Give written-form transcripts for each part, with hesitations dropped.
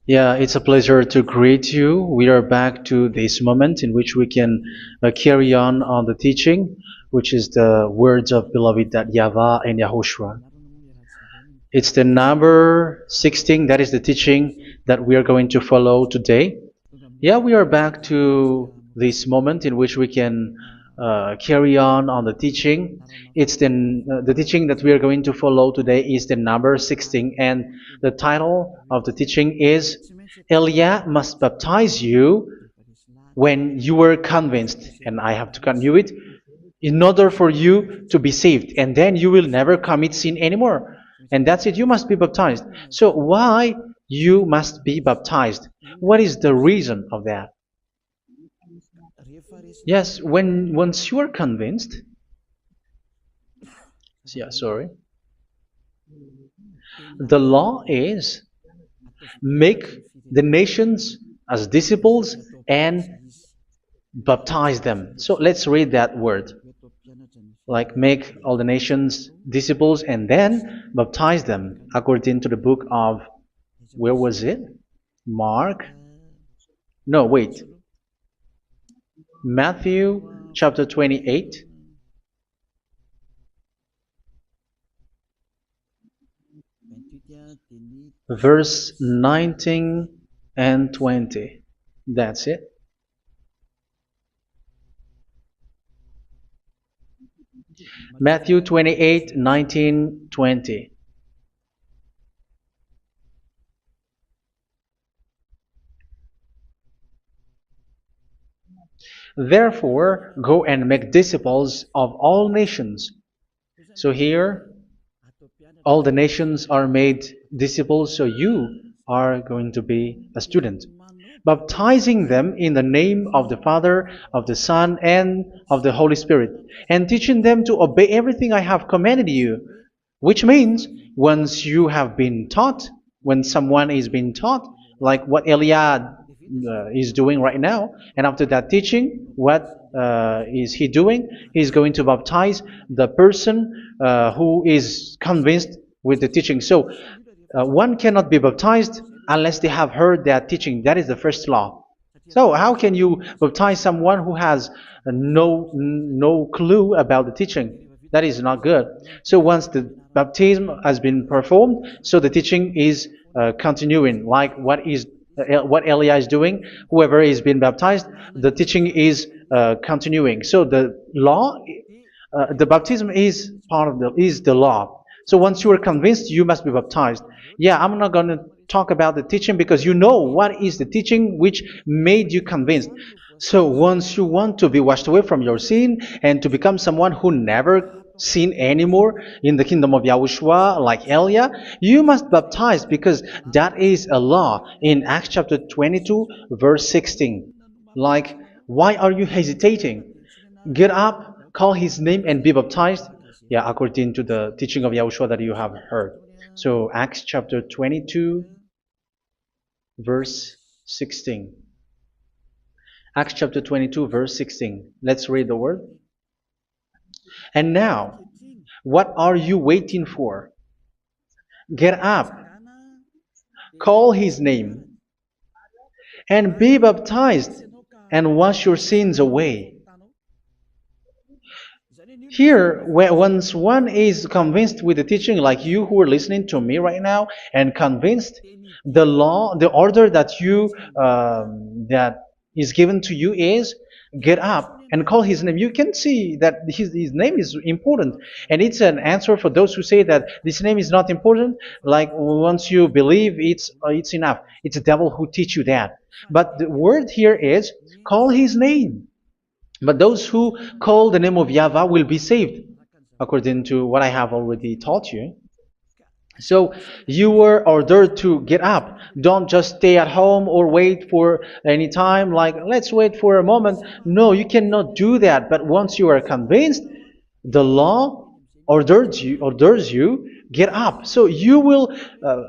Yeah, it's a pleasure to greet you. We are back to this moment in which we can carry on the teaching, which is the words of beloved that YAHVAH and YAHOSHUA. It's the number 16, that is the teaching that we are going to follow today. Yeah, we are back to this moment in which we can carry on the teaching. It's the teaching that we are going to follow today is the number 16, and the title of the teaching is Elia must baptize you when you were convinced, and I have to continue it, in order for you to be saved, and then you will never commit sin anymore. And that's it, you must be baptized. So why you must be baptized? What is the reason of that? Yes, when once you are convinced, yeah, sorry, the law is make the nations as disciples and baptize them. So let's read that word. Like make all the nations disciples and then baptize them according to the book of, where was it? Mark? No, wait. Matthew chapter 28. Verse 19 and 20. That's it. Matthew 28, 19, 20. Therefore, go and make disciples of all nations. So here, all the nations are made disciples, so you are going to be a student. Baptizing them in the name of the Father, of the Son, and of the Holy Spirit, and teaching them to obey everything I have commanded you. Which means, once you have been taught, when someone is being taught, like what Elia is doing right now, and after that teaching, what is he doing? He's going to baptize the person who is convinced with the teaching. So one cannot be baptized unless they have heard that teaching. That is the first law. So how can you baptize someone who has no clue about the teaching? That is not good. So once the baptism has been performed, so the teaching is continuing, like what Elia is doing. Whoever is being baptized, the teaching is continuing. So the law, the baptism is part of the law. So once you are convinced, you must be baptized. Yeah, I'm not going to talk about the teaching because you know what is the teaching which made you convinced. So once you want to be washed away from your sin and to become someone who never sin anymore in the kingdom of Yahushua, like Elia, you must baptize because that is a law in Acts chapter 22, verse 16. Like, why are you hesitating? Get up, call his name, and be baptized. Yeah, according to the teaching of Yahushua that you have heard. So Acts chapter 22, verse 16. Acts chapter 22, verse 16. Let's read the word. And now, what are you waiting for? Get up, call his name, and be baptized, and wash your sins away. Here, once one is convinced with the teaching, like you who are listening to me right now, and convinced, the law, the order that that is given to you is get up and call his name. You can see that his name is important, and it's an answer for those who say that this name is not important. Like once you believe, it's enough. It's the devil who teach you that. But the word here is call his name. But those who call the name of YAHVAH will be saved, according to what I have already taught you. So you were ordered to get up. Don't just stay at home or wait for any time, like let's wait for a moment. No, you cannot do that. But once you are convinced, the law orders you get up. So you will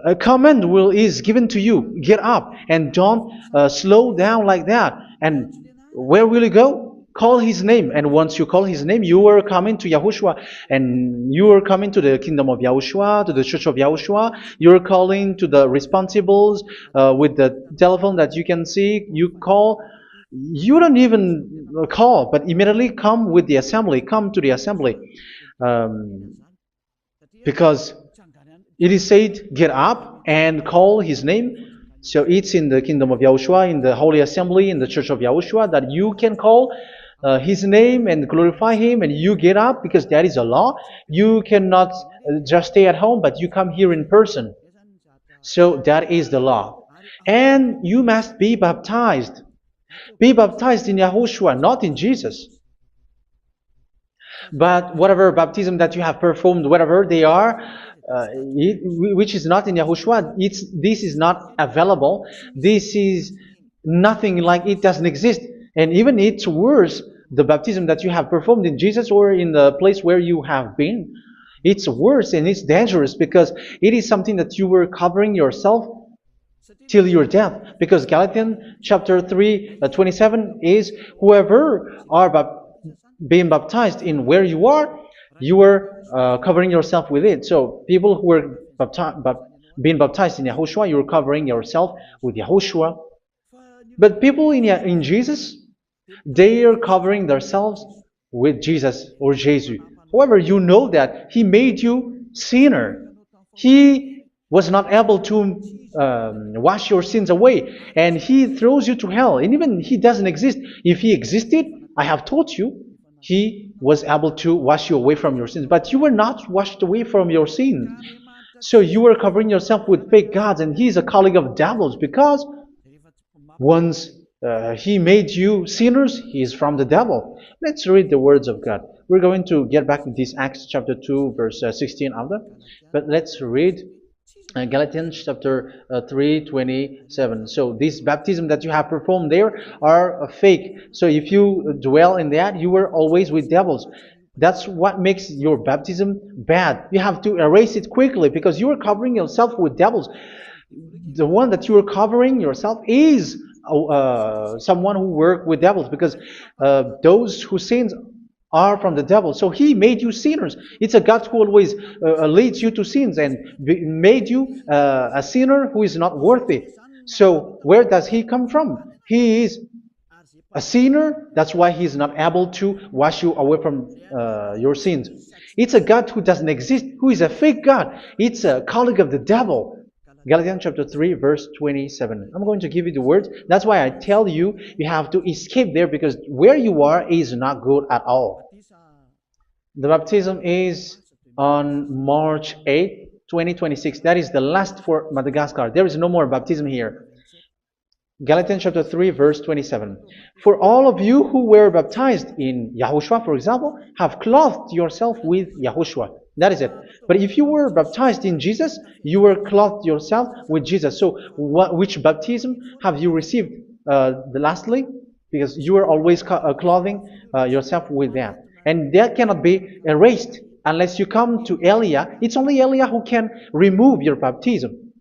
a command is given to you, get up, and don't slow down like that. And where will you go? call his name. And once you call his name, you are coming to Yahushua. And you are coming to the kingdom of Yahushua, to the church of Yahushua. You're calling to the responsibles with the telephone that you can see. You call. You don't even call, but immediately come with the assembly. Come to the assembly. Um, because it is said, get up and call his name. So it's in the kingdom of Yahushua, in the holy assembly, in the church of Yahushua, that you can call his name and glorify him, and you get up because that is a law. You cannot just stay at home, but you come here in person. So that is the law. And you must be baptized. Be baptized in Yahushua, not in Jesus. But whatever baptism that you have performed, whatever they are, which is not in Yahushua, this is not available. This is nothing like it doesn't exist. And even it's worse, the baptism that you have performed in Jesus or in the place where you have been. It's worse and it's dangerous because it is something that you were covering yourself till your death. Because Galatians chapter 3, 27 is whoever are being baptized in where you are covering yourself with it. So people who were being baptized in Yahushua, you're covering yourself with Yahushua. But people in Jesus, they are covering themselves with Jesus or Jesus. However, you know that He made you sinner. He was not able to wash your sins away, and He throws you to hell. And even He doesn't exist. If He existed, I have taught you, He was able to wash you away from your sins. But you were not washed away from your sins. So you were covering yourself with fake gods, and He is a colleague of devils because once He made you sinners, He is from the devil. Let's read the words of God. We're going to get back to this Acts chapter 2, verse 16 after. But let's read Galatians chapter 3, 27. So this baptism that you have performed there are fake. So if you dwell in that, you were always with devils. That's what makes your baptism bad. You have to erase it quickly because you are covering yourself with devils. The one that you are covering yourself is someone who works with devils, because those who sin are from the devil. So He made you sinners. It's a God who always leads you to sins and made you a sinner who is not worthy. So where does He come from? He is a sinner. That's why He is not able to wash you away from your sins. It's a God who doesn't exist, who is a fake God. It's a colleague of the devil. Galatians chapter 3, verse 27. I'm going to give you the words. That's why I tell you, you have to escape there, because where you are is not good at all. The baptism is on March 8, 2026. That is the last for Madagascar. There is no more baptism here. Galatians chapter 3, verse 27. For all of you who were baptized in Yahushua, for example, have clothed yourself with Yahushua. That is it. But if you were baptized in Jesus, you were clothed yourself with Jesus. So which baptism have you received lastly? Because you are always clothing yourself with that. And that cannot be erased unless you come to Elia. It's only Elia who can remove your baptism.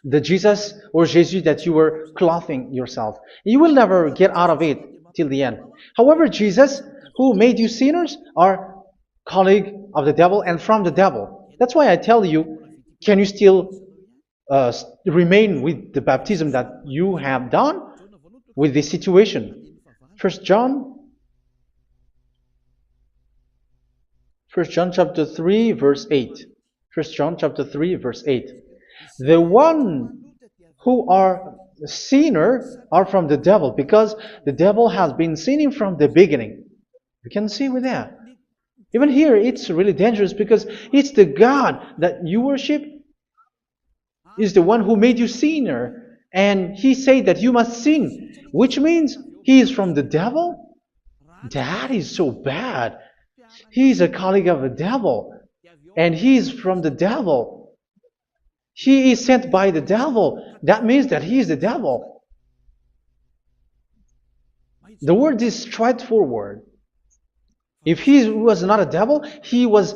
The Jesus or Jesus that you were clothing yourself. You will never get out of it till the end. However, Jesus, who made you sinners, are colleague of the devil and from the devil. That's why I tell you, can you still remain with the baptism that you have done with this situation? 1 John chapter 3, verse 8. 1 John chapter 3, verse 8. The one who are sinner are from the devil, because the devil has been sinning from the beginning. You can see with that. Even here, it's really dangerous because it's the God that you worship is the one who made you sinner. And He said that you must sin, which means He is from the devil. That is so bad. He is a colleague of the devil. And He is from the devil. He is sent by the devil. That means that He is the devil. The word is straightforward. If He was not a devil, He washed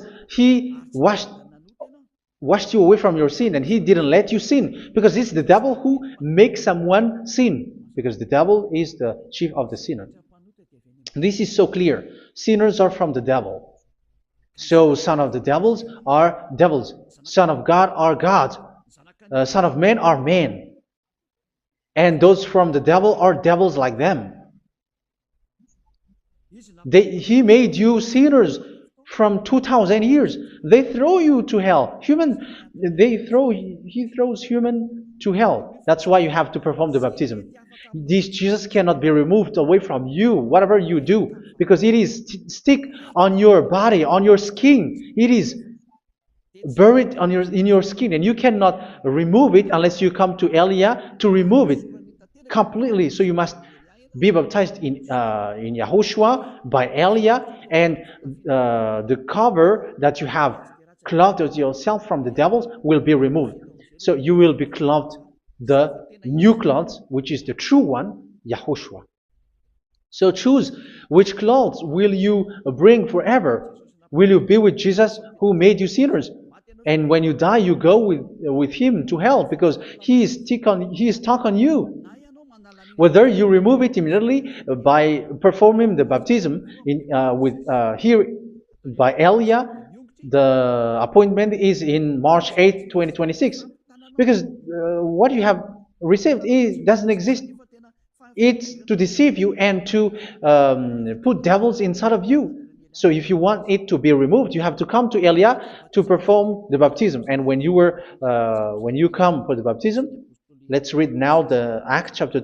you away from your sin, and He didn't let you sin, because it's the devil who makes someone sin, because the devil is the chief of the sinner. This is so clear. Sinners are from the devil. So son of the devils are devils. Son of God are gods. Son of men are men. And those from the devil are devils like them. He made you sinners from 2,000 years. They throw you to hell. He throws human to hell. That's why you have to perform the baptism. This Jesus cannot be removed away from you, whatever you do, because it is stick on your body, on your skin. It is buried in your skin, and you cannot remove it unless you come to Elia to remove it completely. So you must be baptized in YAHOSHUA by Elia, and the cover that you have clothed yourself from the devils will be removed. So you will be clothed the new clothes, which is the true one, YAHOSHUA. So choose which clothes will you bring forever. Will you be with Jesus who made you sinners? And when you die, you go with him to hell because he is stuck on you. Whether you remove it immediately by performing the baptism here by Elia, the appointment is in March 8, 2026. Because what you have received doesn't exist. It's to deceive you and to put devils inside of you. So if you want it to be removed, you have to come to Elia to perform the baptism. And when you come for the baptism, let's read now the Acts chapter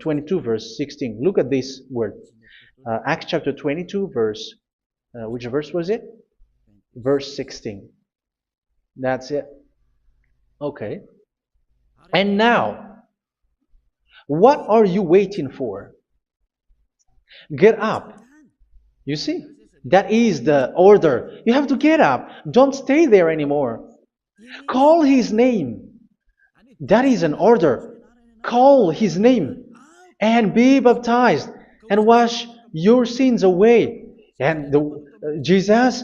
22 verse 16. Look at this word. Acts chapter 22 verse, which verse was it? Verse 16. That's it. Okay. And now, what are you waiting for? Get up. You see, that is the order. You have to get up. Don't stay there anymore. Call his name. That is an order. Call his name and be baptized and wash your sins away. And Jesus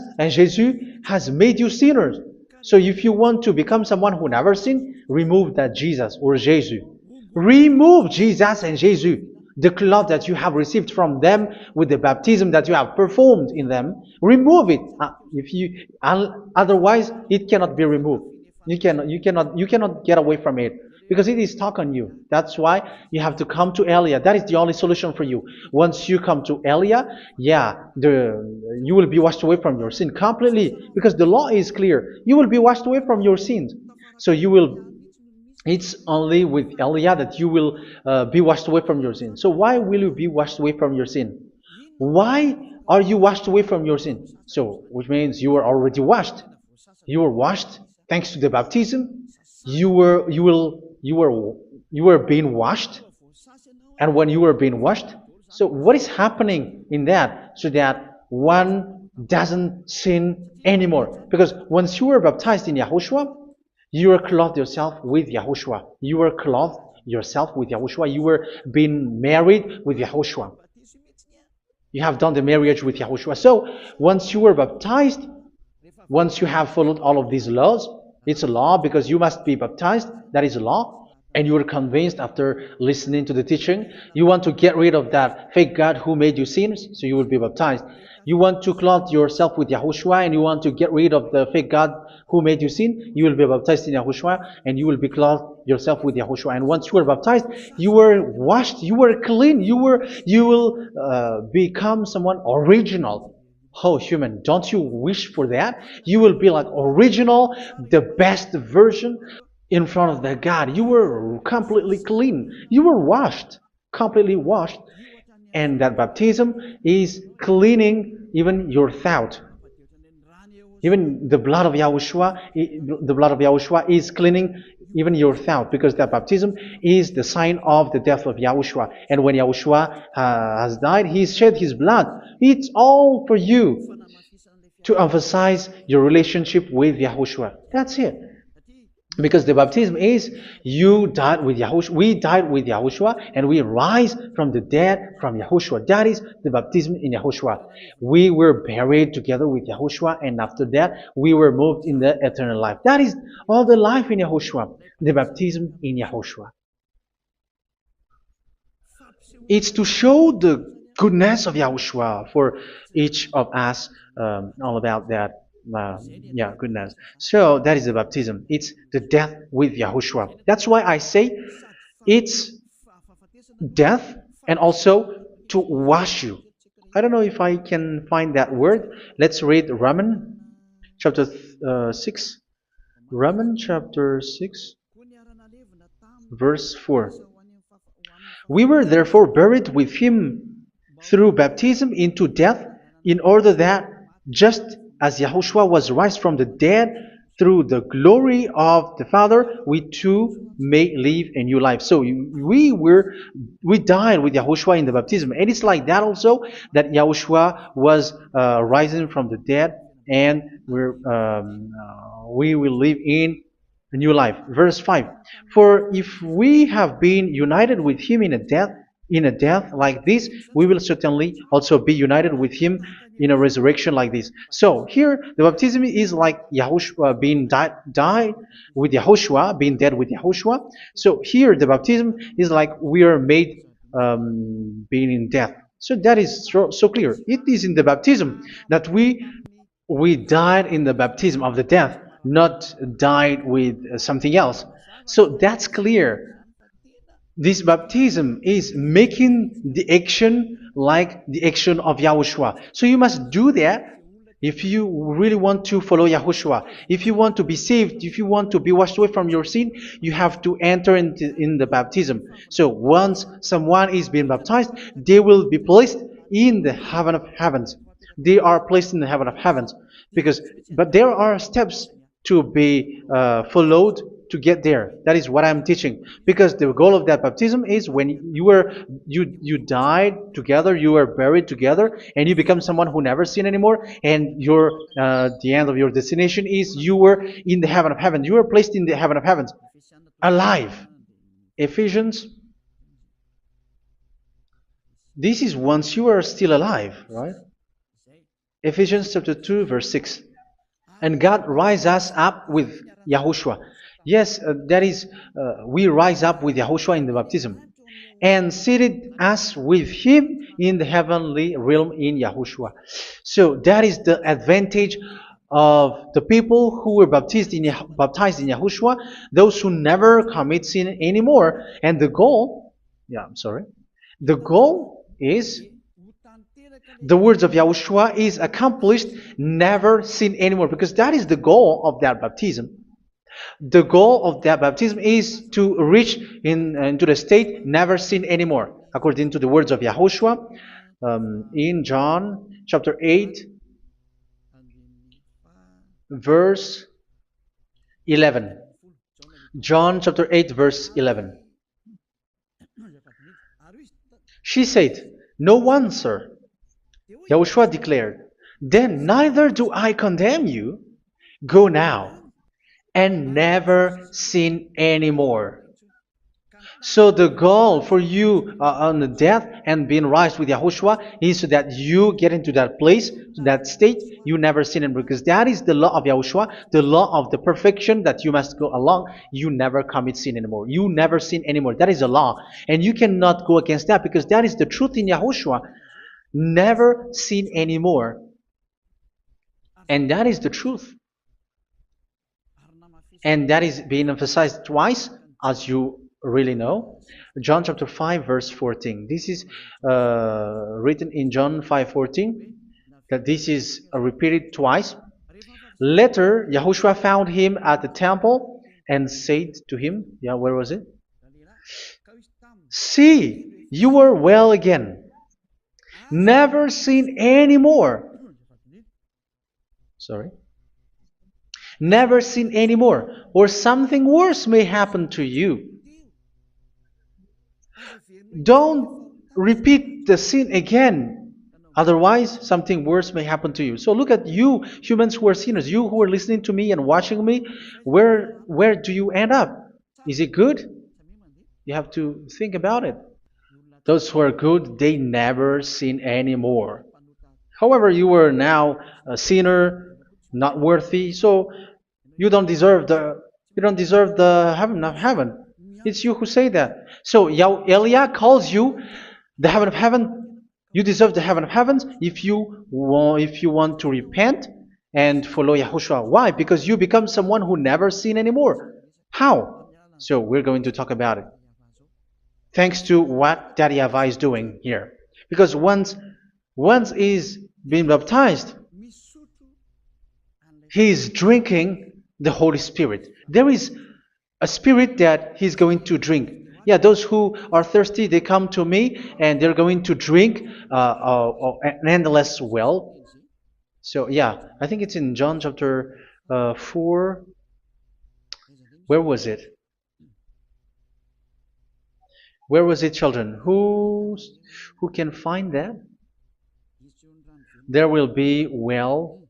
has made you sinners. So if you want to become someone who never sinned, remove that Jesus or Jesus. Remove Jesus and Jesus, the cloth that you have received from them with the baptism that you have performed in them. Remove it. Otherwise, it cannot be removed. You cannot get away from it because it is stuck on you. That's why you have to come to Elia. That is the only solution for you. Once you come to Elia, you will be washed away from your sin completely because the law is clear. You will be washed away from your sins. So it's only with Elia that you will be washed away from your sin. So why will you be washed away from your sin? Why are you washed away from your sin? So, which means you are already washed. You were washed thanks to the baptism. You were being washed. And when you were being washed, so what is happening in that? So that one doesn't sin anymore. Because once you were baptized in YAHOSHUA, you were clothed yourself with YAHOSHUA. You were clothed yourself with YAHOSHUA. You were being married with YAHOSHUA. You have done the marriage with YAHOSHUA. So once you were baptized, once you have followed all of these laws, it's a law because you must be baptized. That is a law. And you are convinced after listening to the teaching, you want to get rid of that fake God who made you sinners, so you will be baptized. You want to clothe yourself with YAHOSHUA and you want to get rid of the fake God who made you sin, you will be baptized in YAHOSHUA and you will be clothed yourself with YAHOSHUA. And once you are baptized, you were washed, you were clean, you will become someone original. Oh, human, don't you wish for that? You will be like original, the best version in front of the God. You were completely clean. You were washed, completely washed. And that baptism is cleaning even your thought. Even the blood of YAHOSHUA is cleaning even your thought, because that baptism is the sign of the death of YAHOSHUA. And when YAHOSHUA has died, he shed his blood. It's all for you to emphasize your relationship with YAHOSHUA. That's it. Because the baptism is you died with YAHOSHUA, we died with YAHOSHUA, and we rise from the dead from YAHOSHUA. That is the baptism in YAHOSHUA. We were buried together with YAHOSHUA, and after that we were moved in the eternal life. That is all the life in YAHOSHUA, the baptism in YAHOSHUA. It's to show the goodness of Yahushua for each of us, all about that. Yeah, goodness. So that is the baptism. It's the death with Yahushua. That's why I say it's death and also to wash you. I don't know if I can find that word. Let's read Romans chapter 6. Romans chapter 6, verse 4. We were therefore buried with him through baptism into death, in order that, just as Yahushua was raised from the dead through the glory of the Father, we too may live a new life. So we died with Yahushua in the baptism, and it's like that also that Yahushua was rising from the dead, and we will live in a new life. Verse 5. For if we have been united with him in a death like this, we will certainly also be united with him in a resurrection like this. So here the baptism is like Yahushua being died with Yahushua, being dead with Yahushua. So here the baptism is like we are made being in death. So that is so clear. It is in the baptism that we died in the baptism of the death, not died with something else. So that's clear. This baptism is making the action like the action of Yahushua. So you must do that if you really want to follow Yahushua. If you want to be saved, if you want to be washed away from your sin, you have to enter in the baptism. So once someone is being baptized, they will be placed in the heaven of heavens. They are placed in the heaven of heavens, but there are steps to be followed to get there. That is what I'm teaching, because the goal of that baptism is when you died together, you were buried together, and you become someone who never sin anymore, and the end of your destination is you were in the heaven of heaven. You were placed in the heaven of heavens, alive. Ephesians. This is once you are still alive, right? Ephesians chapter 2, verse 6. And God rise us up with Yahushua. Yes, that is, we rise up with Yahushua in the baptism. And seated us with him in the heavenly realm in Yahushua. So that is the advantage of the people who were baptized in Yahushua, those who never commit sin anymore. And the goal, the goal is the words of Yahushua is accomplished, never sin anymore, because that is the goal of that baptism. The goal of that baptism is to reach into the state never sin anymore, according to the words of Yahushua in John chapter 8, verse 11. John chapter 8, verse 11. She said, "No one, sir." Yahushua declared, "Then neither do I condemn you. Go now and never sin anymore." So the goal for you on the death and being raised with Yahushua is so that you get into that place, that state, you never sin anymore. Because that is the law of Yahushua, the law of the perfection that you must go along. You never commit sin anymore. You never sin anymore. That is a law. And you cannot go against that, because that is the truth in Yahushua. Never sin anymore. And that is the truth. And that is being emphasized twice, as you really know. John chapter 5, verse 14. This is written in John 5:14, that this is repeated twice. Later, Yahushua found him at the temple and said to him, where was it? "See, you are well again. Never sin anymore." Never sin anymore, or something worse may happen to you. Don't repeat the sin again. Otherwise, something worse may happen to you. So look at you, humans who are sinners, you who are listening to me and watching me. Where do you end up? Is it good? You have to think about it. Those who are good, they never sin anymore. However, you are now a sinner, not worthy, so you don't deserve the heaven of heaven. It's you who say that. So Eliah calls you the heaven of heaven You deserve the heaven of heavens if you want to repent and follow Yahushua. Why? Because you become someone who never sin anymore. How? So we're going to talk about it. Thanks to what Daddy YAHVAH is doing here. Because once he's been baptized, he is drinking the Holy Spirit. There is a spirit that he's going to drink. Yeah, those who are thirsty, they come to me and they're going to drink an endless well. So yeah, I think it's in John chapter 4. Where was it? Where was it, children? Who can find that? There will be well.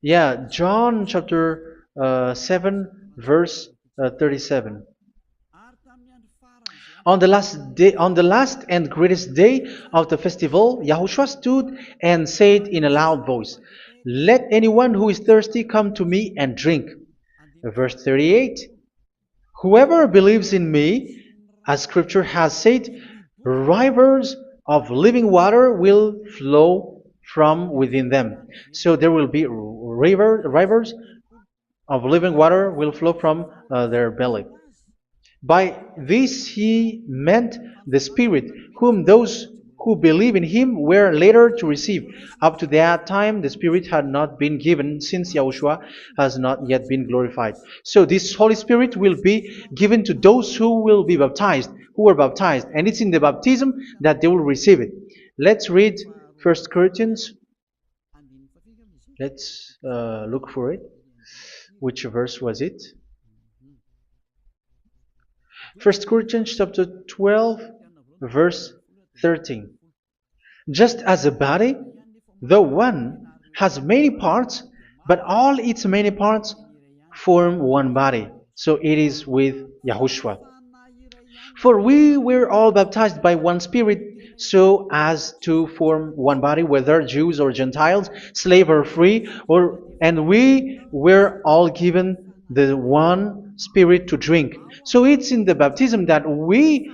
Yeah, John chapter 7, verse 37. On the last and greatest day of the festival, Yahushua stood and said in a loud voice, "Let anyone who is thirsty come to me and drink." Verse 38, "Whoever believes in me, as scripture has said, rivers of living water will flow from within them." So there will be rivers of living water will flow from their belly. By this he meant the Spirit, whom those who believe in him were later to receive. Up to that time, the Spirit had not been given, since Yahushua has not yet been glorified. So this Holy Spirit will be given to those who will be baptized, who were baptized, and it's in the baptism that they will receive it. Let's read 1 Corinthians. Let's look for it. Which verse was it? 1 Corinthians chapter 12, verse 13. Just as a body, though one, has many parts, but all its many parts form one body. So it is with Yahushua. For we were all baptized by one Spirit, so as to form one body, whether Jews or Gentiles, slave or free, and we were all given the one Spirit to drink. So it's in the baptism that we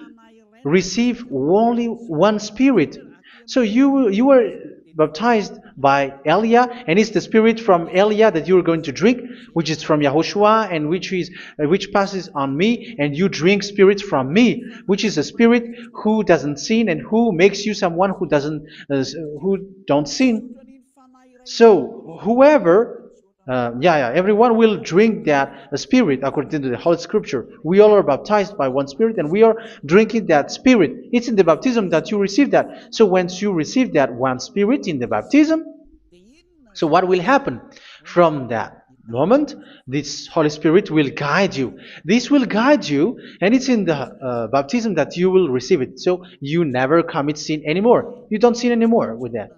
receive only one Spirit. So you were baptized by Elia, and it's the Spirit from Elia that you are going to drink, which is from Yahushua, and which passes on me, and you drink Spirit from me, which is a Spirit who doesn't sin and who makes you someone who don't sin. So whoever everyone will drink that Spirit according to the Holy Scripture. We all are baptized by one Spirit, and we are drinking that Spirit. It's in the baptism that you receive that. So once you receive that one Spirit in the baptism, so what will happen? From that moment, this Holy Spirit will guide you. This will guide you, and it's in the baptism that you will receive it. So you never commit sin anymore. You don't sin anymore with that.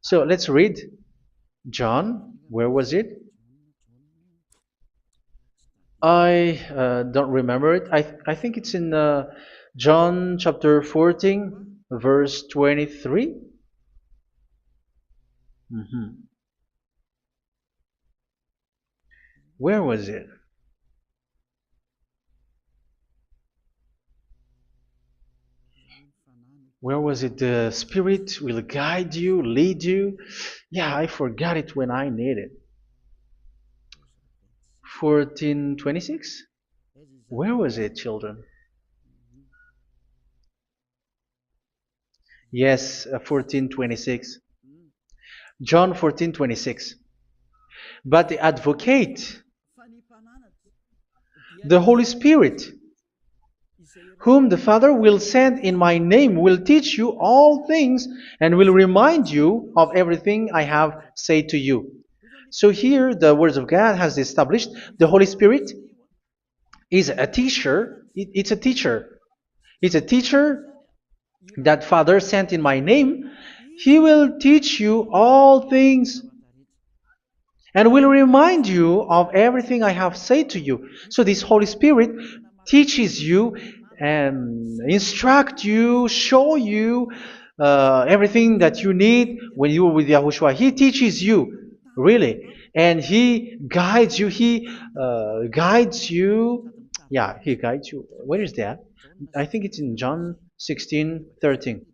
So let's read John. Where was it? I don't remember it. I think it's in John chapter 14, verse 23. Where was it? Where was it? The Spirit will guide you, lead you. Yeah, I forgot it when I need it. 14:26? Where was it, children? Yes, 14:26. John 14:26. But the Advocate, the Holy Spirit, whom the Father will send in my name, will teach you all things and will remind you of everything I have said to you. So here the words of God has established the Holy Spirit is a teacher. It's a teacher. It's a teacher that Father sent in my name. He will teach you all things and will remind you of everything I have said to you. So this Holy Spirit teaches you and instruct you, show you everything that you need when you are with Yahushua. He teaches you, really. And He guides you. He guides you. Yeah, He guides you. Where is that? I think it's in John 16:13.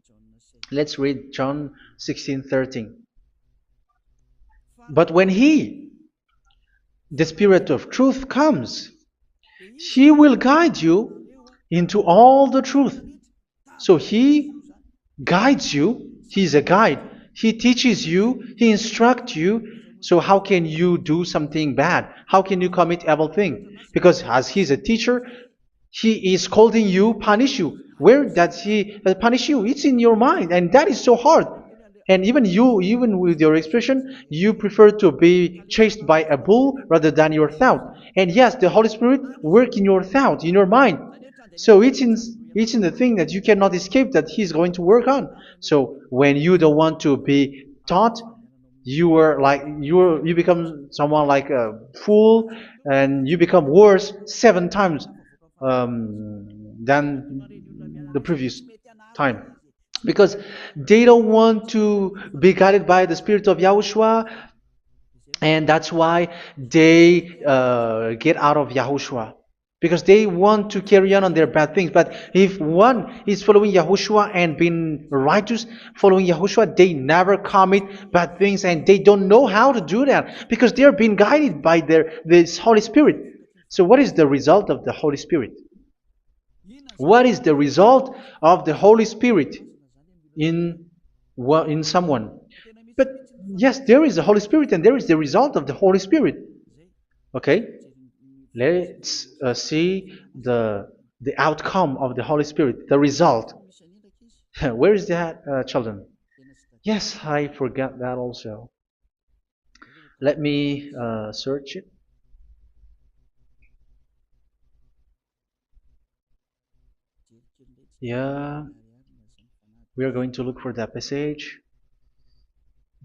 Let's read John 16:13. But when He, the Spirit of truth, comes, He will guide you into all the truth. So He guides you. He's a guide. He teaches you. He instructs you. So how can you do something bad? How can you commit evil thing? Because as He's a teacher, He is scolding you, punish you. Where does He punish you? It's in your mind, and that is so hard. And even you, even with your expression, you prefer to be chased by a bull rather than your thought. And yes, the Holy Spirit work in your thought, in your mind. So it's in the thing that you cannot escape that He's going to work on. So when you don't want to be taught, you become someone like a fool, and you become worse 7 times than the previous time, because they don't want to be guided by the Spirit of Yahushua, and that's why they get out of Yahushua, because they want to carry on their bad things. But if one is following Yahushua and being righteous, following Yahushua, they never commit bad things, and they don't know how to do that because they are being guided by this Holy Spirit. So what is the result of the Holy Spirit? What is the result of the Holy Spirit in someone? But yes, there is the Holy Spirit, and there is the result of the Holy Spirit. Okay, let's see the outcome of the Holy Spirit, the result. Where is that, children? Yes, I forgot that also. Let me search it. Yeah, we are going to look for that passage.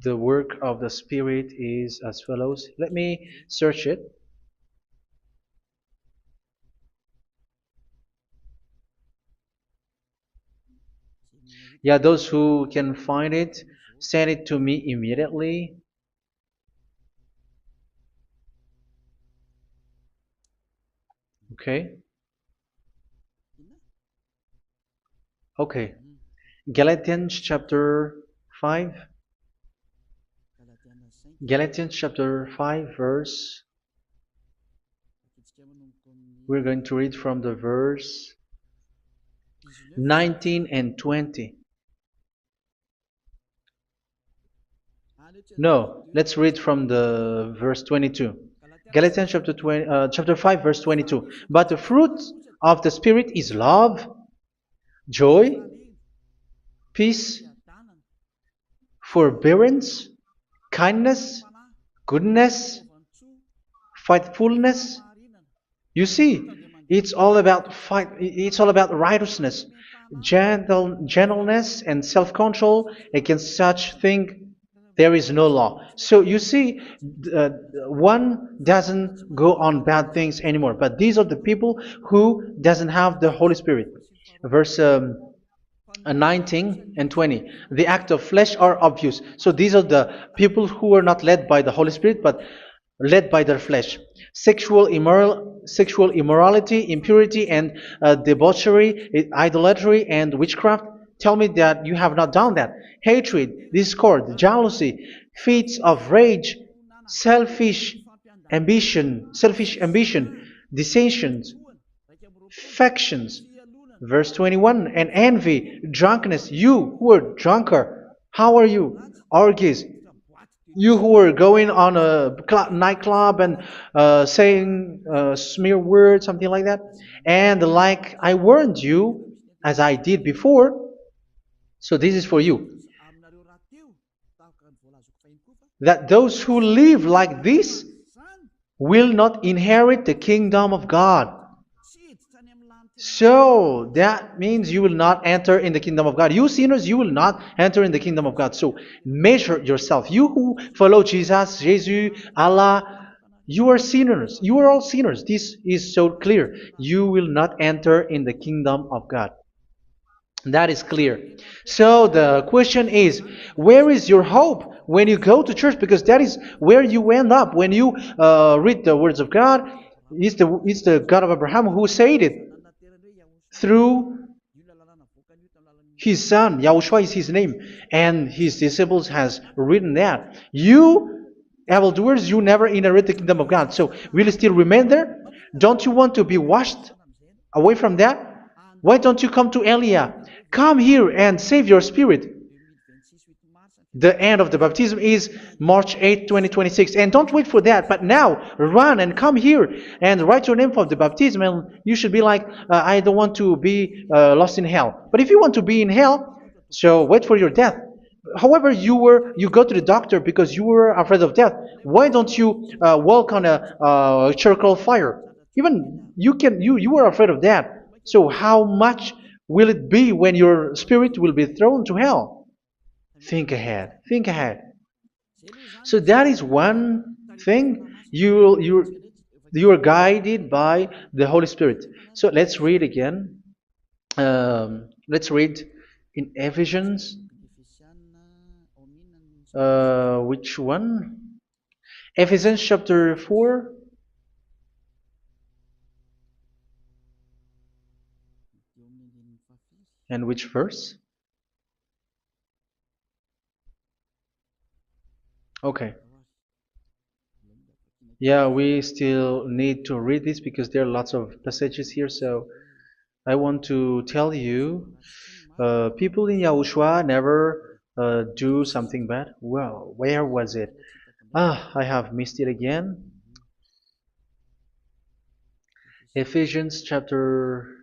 The work of the Spirit is as follows. Let me search it. Yeah, those who can find it, send it to me immediately. Okay. Okay. Galatians chapter 5. Galatians chapter 5 verse. We're going to read from the verse 19 and 20. No, let's read from the verse 22. Galatians chapter 5 verse 22. But the fruit of the Spirit is love, joy, peace, forbearance, kindness, goodness, faithfulness. You see, it's all about fight. It's all about righteousness, gentleness, and self-control. Against such thing, there is no law. So you see, one doesn't go on bad things anymore. But these are the people who doesn't have the Holy Spirit. Verse 19 and 20. The act of flesh are obvious. So these are the people who are not led by the Holy Spirit, but led by their flesh. Sexual immorality, impurity, and debauchery, idolatry, and witchcraft. Tell me that you have not done that. Hatred, discord, jealousy, fits of rage, selfish ambition, dissensions, factions. Verse 21, and envy, drunkenness. You who are drunker, how are you? Orgies. You who are going on a nightclub and saying smear words, something like that. And like I warned you, as I did before, so this is for you, that those who live like this will not inherit the kingdom of God. So that means you will not enter in the kingdom of God. You sinners, you will not enter in the kingdom of God. So measure yourself. You who follow Jesus, Allah, you are sinners. You are all sinners. This is so clear. You will not enter in the kingdom of God. That is clear. So the question is, where is your hope when you go to church? Because that is where you end up when you read the words of God. It's the God of Abraham who said it. Through His son, Yahushua is his name, and his disciples has written that. You, evildoers, you never inherit the kingdom of God. So will you still remain there? Don't you want to be washed away from that? Why don't you come to Elia? Come here and save your spirit. The end of the baptism is March 8th, 2026. And don't wait for that, but now run and come here and write your name for the baptism. And you should be like, I don't want to be lost in hell. But if you want to be in hell, so wait for your death. However, you go to the doctor because you were afraid of death. Why don't you walk on a charcoal fire? Even you were afraid of that. So how much will it be when your spirit will be thrown to hell? Think ahead. Think ahead. So that is one thing. You are guided by the Holy Spirit. So let's read again. Let's read in Ephesians. Which one? Ephesians chapter 4. And which verse? Okay. Yeah, we still need to read this because there are lots of passages here. So I want to tell you, people in Yahushua never do something bad. Well, where was it? I have missed it again. Ephesians chapter.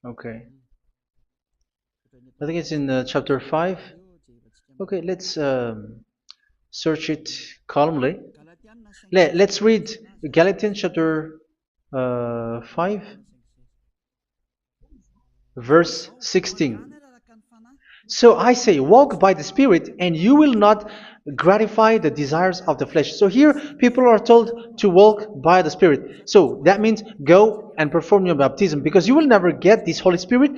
Okay. I think it's in chapter 5. Okay, let's search it calmly. Let's read Galatians chapter 5, verse 16. So I say, walk by the Spirit, and you will not gratify the desires of the flesh. So here, people are told to walk by the Spirit. So that means go and perform your baptism, because you will never get this Holy Spirit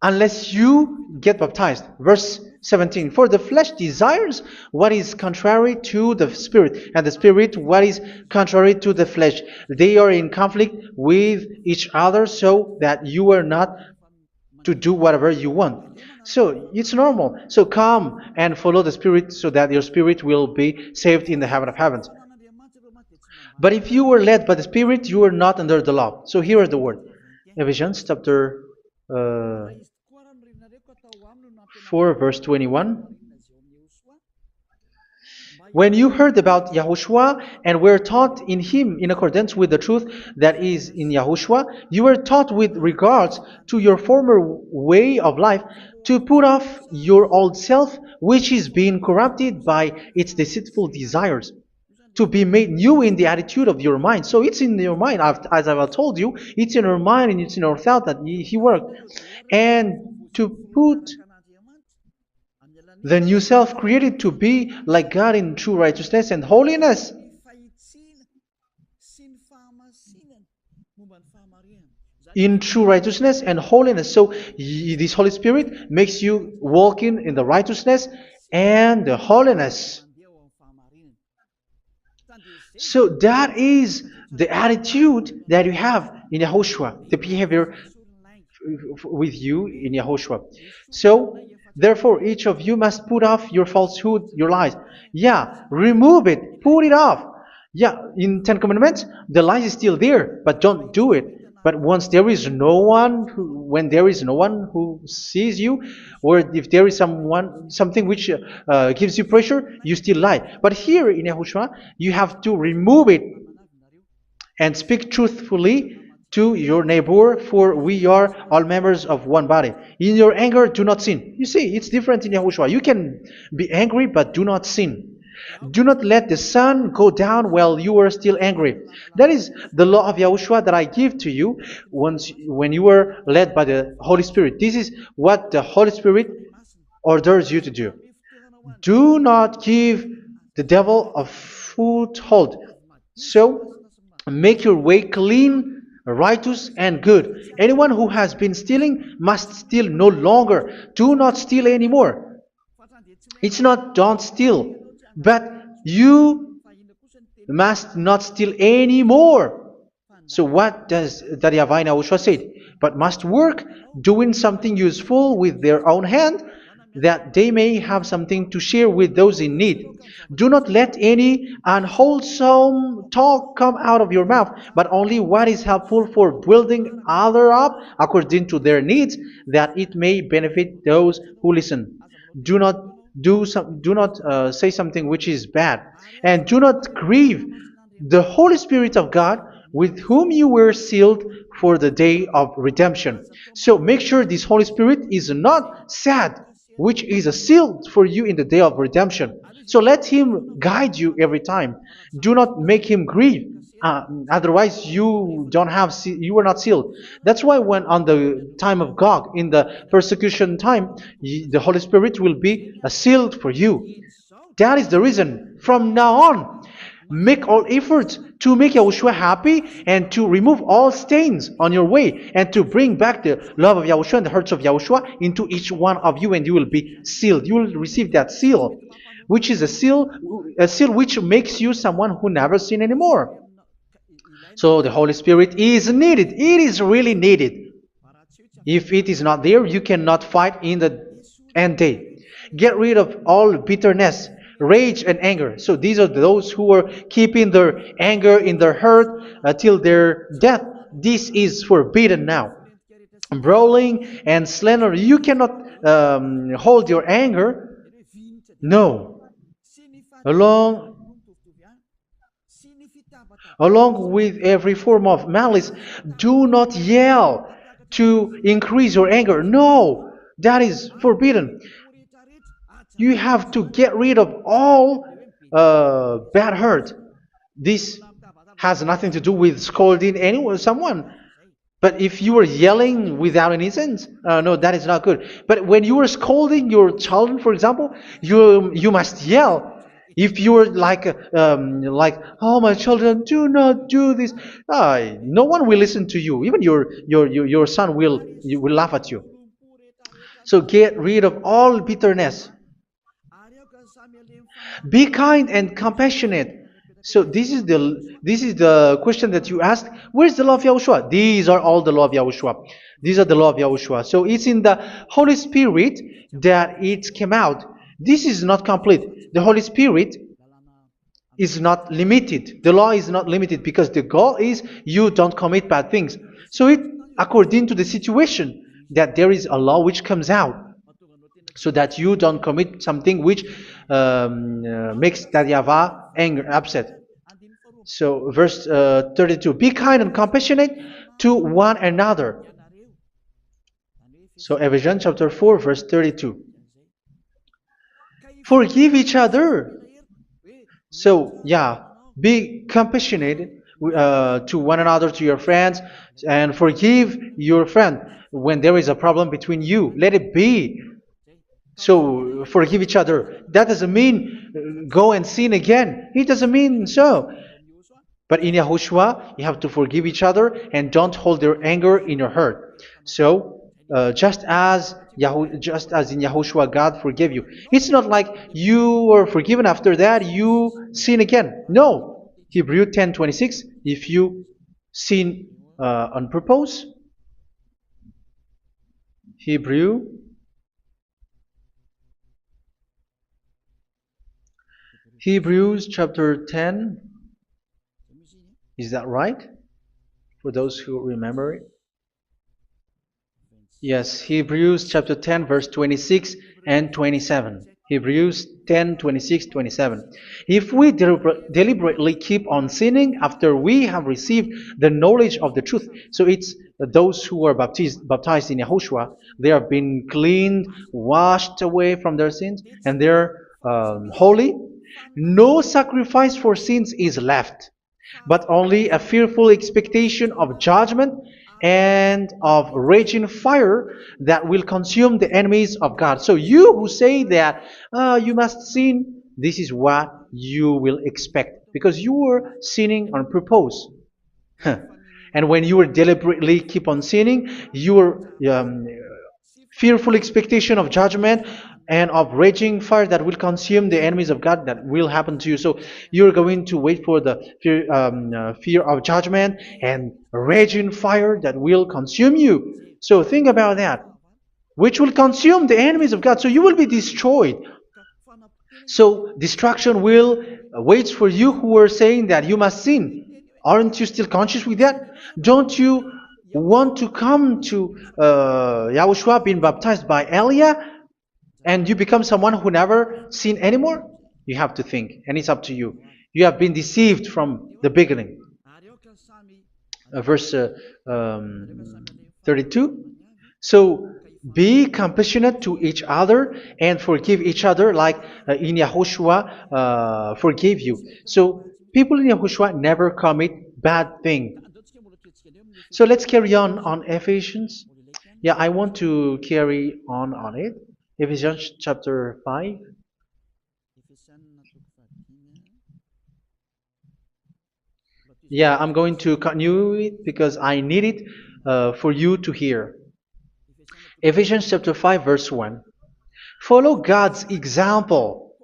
unless you get baptized. Verse 17. For the flesh desires what is contrary to the Spirit, and the Spirit what is contrary to the flesh. They are in conflict with each other, so that you are not to do whatever you want. So it's normal. So come and follow the Spirit so that your spirit will be saved in the heaven of heavens. But if you were led by the Spirit, you are not under the law. So here is the word. Ephesians chapter 4 verse 21. When you heard about Yahushua and were taught in him in accordance with the truth that is in Yahushua, you were taught with regards to your former way of life to put off your old self, which is being corrupted by its deceitful desires, to be made new in the attitude of your mind. So it's in your mind, as I've told you, it's in your mind and it's in your thought that he worked. And to put the new self created to be like God in true righteousness and holiness. In true righteousness and holiness. So this Holy Spirit makes you walking in the righteousness and the holiness. So that is the attitude that you have in Yahushua, the behavior with you in Yahushua. So therefore, each of you must put off your falsehood, your lies. Yeah, remove it, put it off. Yeah, in Ten Commandments, the lies is still there, but don't do it. But once there is no one, when there is no one who sees you, or if there is something which gives you pressure, you still lie. But here in Yahushua, you have to remove it and speak truthfully to your neighbor, for we are all members of one body. In your anger, do not sin. You see, it's different in Yahushua. You can be angry, but do not sin. Do not let the sun go down while you are still angry. That is the law of Yahushua that I give to you when you were led by the Holy Spirit. This is what the Holy Spirit orders you to do. Do not give the devil a foothold. So, make your way clean, righteous, and good. Anyone who has been stealing must steal no longer. Do not steal anymore. It's not don't steal, but you must not steal anymore. So what does Daddy Yahweh Yahushua said? But must work doing something useful with their own hand, that they may have something to share with those in need. Do not let any unwholesome talk come out of your mouth, but only what is helpful for building others up according to their needs, that it may benefit those who listen. Do not do not say something which is bad, and do not grieve the Holy Spirit of God, with whom you were sealed for the day of redemption. So make sure this Holy Spirit is not sad, which is a seal for you in the day of redemption. So let Him guide you every time. Do not make Him grieve. Otherwise, you don't have you were not sealed. That's why when on the time of God, in the persecution time, the Holy Spirit will be a sealed for you. That is the reason. From now on, make all efforts to make Yahushua happy and to remove all stains on your way and to bring back the love of Yahushua and the hearts of Yahushua into each one of you, and you will be sealed. You will receive that seal, which is a seal which makes you someone who never sin anymore. So the Holy Spirit is needed. It is really needed. If it is not there, you cannot fight in the end day. Get rid of all bitterness, rage, and anger. So these are those who are keeping their anger in their heart till their death. This is forbidden now. Brawling and slander. You cannot hold your anger. No. Along Along with every form of malice, do not yell to increase your anger. No, that is forbidden. You have to get rid of all bad hurt. This has nothing to do with scolding anyone, someone. But if you are yelling without any sense, no, that is not good. But when you are scolding your child, for example, you must yell. If you are like, oh my children, do not do this, no one will listen to you. Even your son will laugh at you. So get rid of all bitterness. Be kind and compassionate. So this is the question that you asked. Where's the law of Yahushua? These are all the law of Yahushua. These are the law of Yahushua. So it's in the Holy Spirit that it came out. This is not complete. The Holy Spirit is not limited. The law is not limited because the goal is you don't commit bad things. So it according to the situation that there is a law which comes out, so that you don't commit something which makes that YAHVAH anger, upset. So verse 32, be kind and compassionate to one another. So Ephesians chapter 4 verse 32. Forgive each other. So yeah, be compassionate to one another, to your friends, and forgive your friend when there is a problem between you. Let it be. So forgive each other. That doesn't mean go and sin again. It doesn't mean so. But in Yahushua, you have to forgive each other and don't hold your anger in your heart. So just as in Yahushua God forgave you. It's not like you were forgiven after that you sin again. No. Hebrew 10:26. If you sin on purpose, Hebrews chapter 10. Is that right? For those who remember it. Yes, Hebrews chapter 10 verse 26 and 27. Hebrews 10, 26, 27. If we deliberately keep on sinning after we have received the knowledge of the truth, so it's those who are baptized in Yahushua, they have been cleaned, washed away from their sins, and they're holy. No sacrifice for sins is left, but only a fearful expectation of judgment and of raging fire that will consume the enemies of God. So you who say that you must sin, this is what you will expect, because you were sinning on purpose. And when you will deliberately keep on sinning, you are fearful expectation of judgment and of raging fire that will consume the enemies of God that will happen to you. So you're going to wait for the fear of judgment and raging fire that will consume you. So think about that, which will consume the enemies of God. So you will be destroyed. So destruction will wait for you who are saying that you must sin. Aren't you still conscious with that? Don't you want to come to Yahushua being baptized by Elia and you become someone who never sinned anymore? You have to think, and it's up to you. You have been deceived from the beginning. Verse 32. So be compassionate to each other and forgive each other like in Yahushua forgave you. So people in Yahushua never commit bad thing. So let's carry on Ephesians. Yeah, I want to carry on it. Ephesians chapter 5. Yeah, I'm going to continue it because I need it for you to hear. Ephesians chapter 5 verse 1. Follow God's example.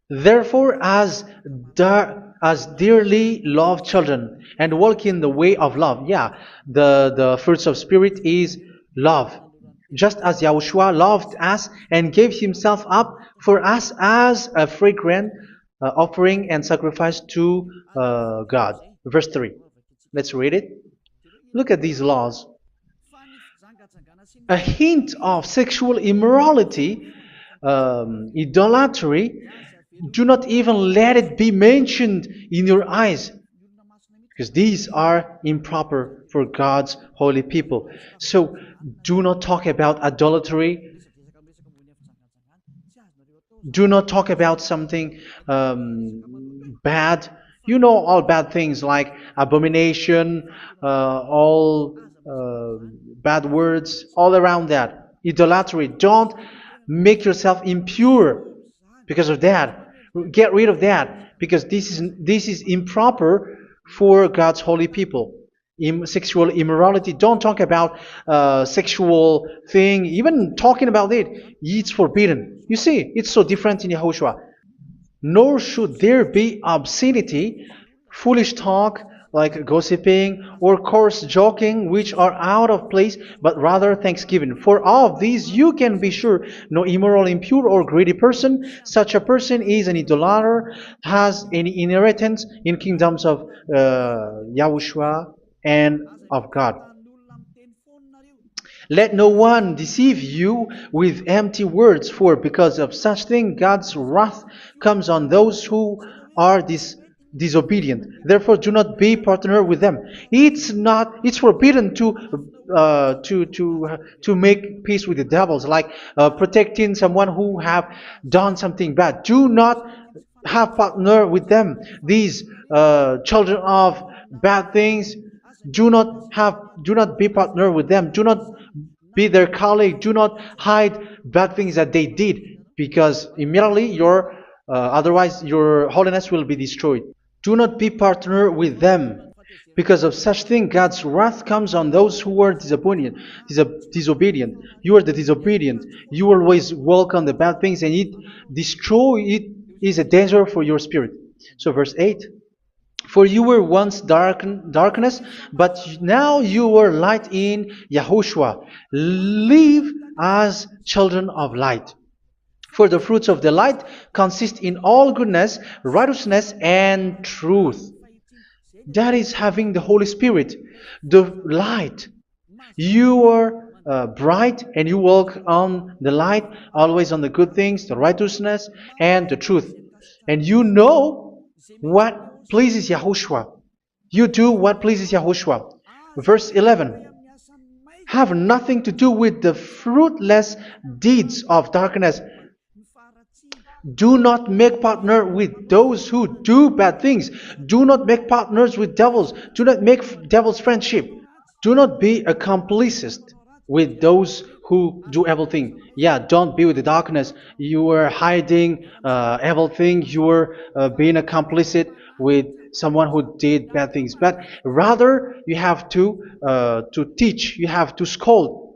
Therefore, as dearly loved children, and walk in the way of love. Yeah, the fruits of spirit is love. Just as Yahushua loved us and gave himself up for us as a fragrant offering and sacrifice to God. Verse 3. Let's read it. Look at these laws. A hint of sexual immorality, idolatry, do not even let it be mentioned in your eyes, because these are improper for God's holy people. So do not talk about idolatry. Do not talk about something bad. You know all bad things like abomination, all bad words, all around that. Idolatry. Don't make yourself impure because of that. Get rid of that because this is improper for God's holy people. Sexual immorality. Don't talk about sexual thing. Even talking about it's forbidden. You see, it's so different in Yahushua. Nor should there be obscenity, foolish talk like gossiping or coarse joking, which are out of place, but rather thanksgiving. For of these you can be sure: no immoral, impure, or greedy person, such a person is an idolater, has any inheritance in kingdoms of Yahushua and of God. Let no one deceive you with empty words, for because of such thing God's wrath comes on those who are disobedient. Therefore, do not be partner with them. It's forbidden to make peace with the devils, like protecting someone who have done something bad. Do not have partner with them. These children of bad things. Do not be partner with them. Do not be their colleague. Do not hide bad things that they did, because immediately otherwise your holiness will be destroyed. Do not be partner with them. Because of such thing, God's wrath comes on those who are disobedient. You are the disobedient. You always walk on the bad things, and it is a danger for your spirit. So verse 8. For you were once darkness, but now you are light in Yahushua. Live as children of light. For the fruits of the light consist in all goodness, righteousness, and truth. That is having the Holy Spirit, the light. You are bright and you walk on the light, always on the good things, the righteousness, and the truth. And you know what pleases Yahushua. You do what pleases Yahushua. Verse 11. Have nothing to do with the fruitless deeds of darkness. Do not make partner with those who do bad things. Do not make partners with devils. Do not make devils friendship. Do not be accomplices with those who do evil thing. Yeah, don't be with the darkness. You are hiding evil thing. You are being a complicit with someone who did bad things. But rather, you have to teach. You have to scold.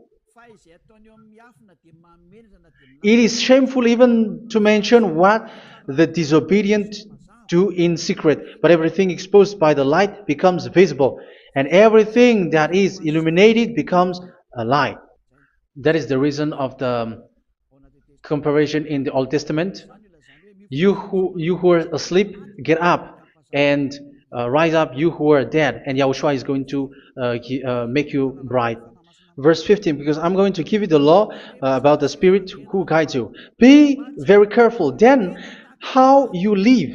It is shameful even to mention what the disobedient do in secret, but everything exposed by the light becomes visible, and everything that is illuminated becomes a light. That is the reason of the comparison in the Old Testament. You who are asleep, get up and rise up, you who are dead, and Yahushua is going to make you bright. Verse 15, because I'm going to give you the law about the Spirit who guides you. Be very careful then how you live,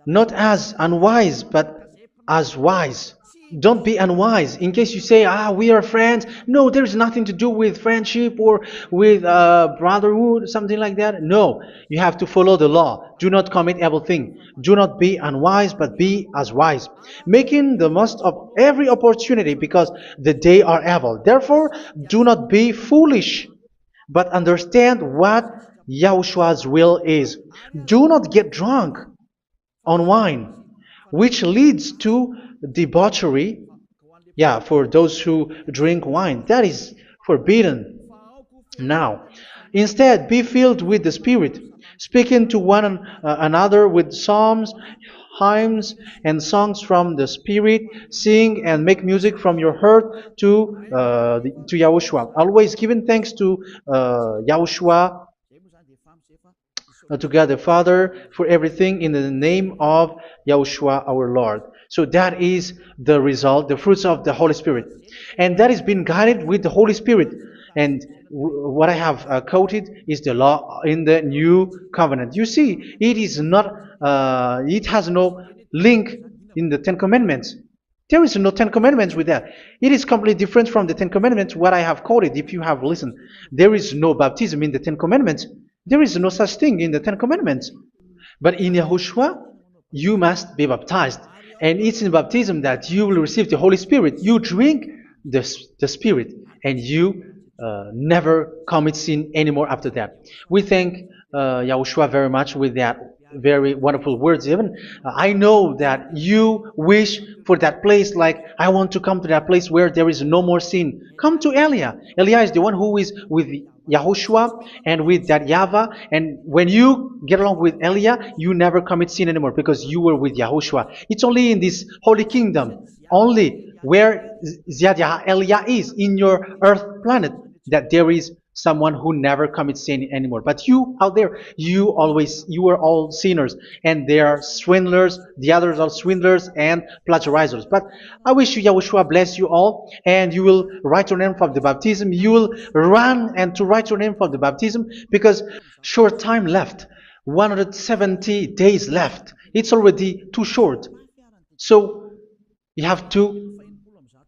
not as unwise, but as wise. Don't be unwise. In case you say, we are friends. No, there's nothing to do with friendship or with brotherhood, something like that. No, you have to follow the law. Do not commit evil thing. Do not be unwise, but be as wise, making the most of every opportunity because the day are evil. Therefore, do not be foolish, but understand what Yahushua's will is. Do not get drunk on wine, which leads to debauchery. Yeah, for those who drink wine, that is forbidden now. Instead, be filled with the Spirit, speaking to one another with psalms, hymns, and songs from the Spirit. Sing and make music from your heart to Yahushua. Always giving thanks to Yahushua, to God the Father for everything in the name of Yahushua our Lord. So that is the result, the fruits of the Holy Spirit. And that is being guided with the Holy Spirit. And what I have quoted is the law in the new covenant. You see, it is not, it has no link in the Ten Commandments. There is no Ten Commandments with that. It is completely different from the Ten Commandments, what I have quoted, if you have listened. There is no baptism in the Ten Commandments. There is no such thing in the Ten Commandments. But in Yahushua, you must be baptized. And it's in baptism that you will receive the Holy Spirit. You drink the Spirit, and you never commit sin anymore after that. We thank Yahushua very much with that very wonderful words. Even I know that you wish for that place, like I want to come to that place where there is no more sin. Come to Elia. Elia is the one who is with Yahushua and with that YAHVAH, and when you get along with Elia, you never commit sin anymore because you were with Yahushua. It's only in this holy kingdom, only where Elia is in your earth planet, that there is someone who never commits sin anymore. But you out there, you are all sinners, and they are swindlers. The others are swindlers and plagiarizers. But I wish you, Yahushua, bless you all, and you will write your name for the baptism. You will run and to write your name for the baptism because short time left, 170 days left. It's already too short. So you have to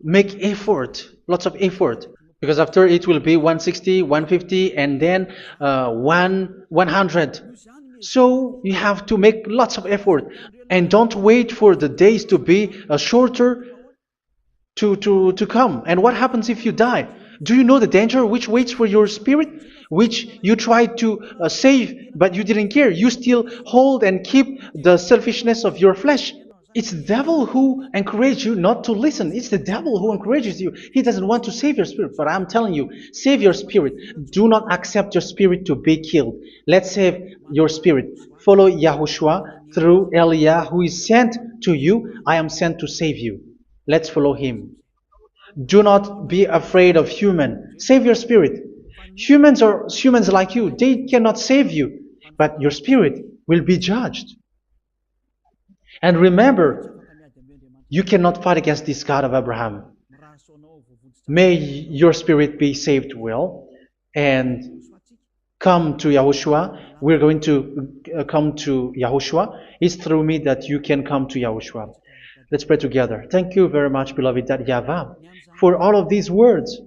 make effort, lots of effort, because after it will be 160, 150, and then 100. So you have to make lots of effort, and don't wait for the days to be shorter to come. And what happens if you die? Do you know the danger which waits for your spirit, which you tried to save, but you didn't care? You still hold and keep the selfishness of your flesh. It's the devil who encourages you not to listen. It's the devil who encourages you. He doesn't want to save your spirit. But I'm telling you, save your spirit. Do not accept your spirit to be killed. Let's save your spirit. Follow Yahushua through Elia, who is sent to you. I am sent to save you. Let's follow him. Do not be afraid of human. Save your spirit. Humans are humans like you. They cannot save you. But your spirit will be judged. And remember, you cannot fight against this God of Abraham. May your spirit be saved well and come to Yahushua. We're going to come to Yahushua. It's through me that you can come to Yahushua. Let's pray together. Thank you very much, beloved YAHVAH, for all of these words,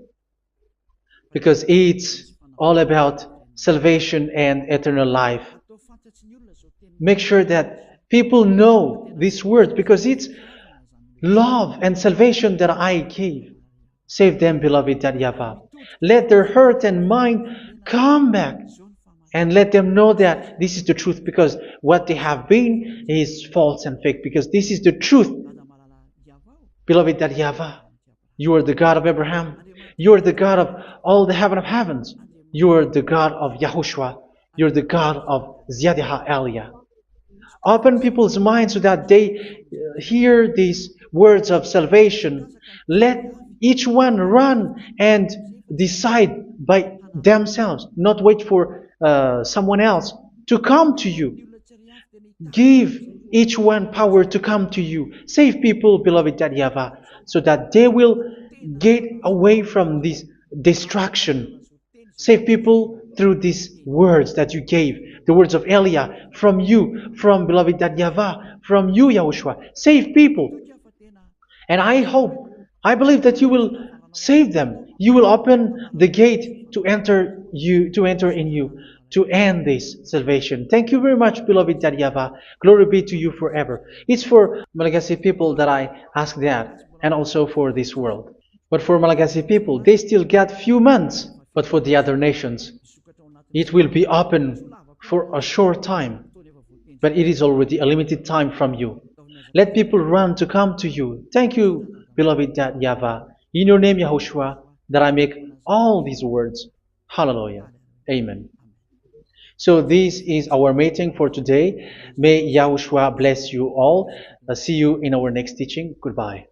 because it's all about salvation and eternal life. Make sure that people know this word, because it's love and salvation that I gave. Save them, beloved that YAHVAH. Let their heart and mind come back and let them know that this is the truth, because what they have been is false and fake, because this is the truth. Beloved that YAHVAH, you are the God of Abraham. You are the God of all the heaven of heavens. You are the God of YAHOSHUA. You are the God of Ziyadiha Aliyah. Open people's minds so that they hear these words of salvation. Let each one run and decide by themselves, not wait for someone else to come to you. Give each one power to come to you. Save people, beloved YAHVAH, so that they will get away from this distraction. Save people through these words that you gave, the words of Elia, from you, from beloved YAHVAH, from you, Yahushua. Save people. And I believe that you will save them. You will open the gate to enter in you, to end this salvation. Thank you very much, beloved YAHVAH. Glory be to you forever. It's for Malagasy people that I ask that, and also for this world. But for Malagasy people, they still get few months. But for the other nations, it will be open for a short time. But it is already a limited time from you. Let people run to come to you. Thank you, beloved YAHVAH. In your name, Yahushua, that I make all these words. Hallelujah. Amen. So this is our meeting for today. May Yahushua bless you all. See you in our next teaching. Goodbye.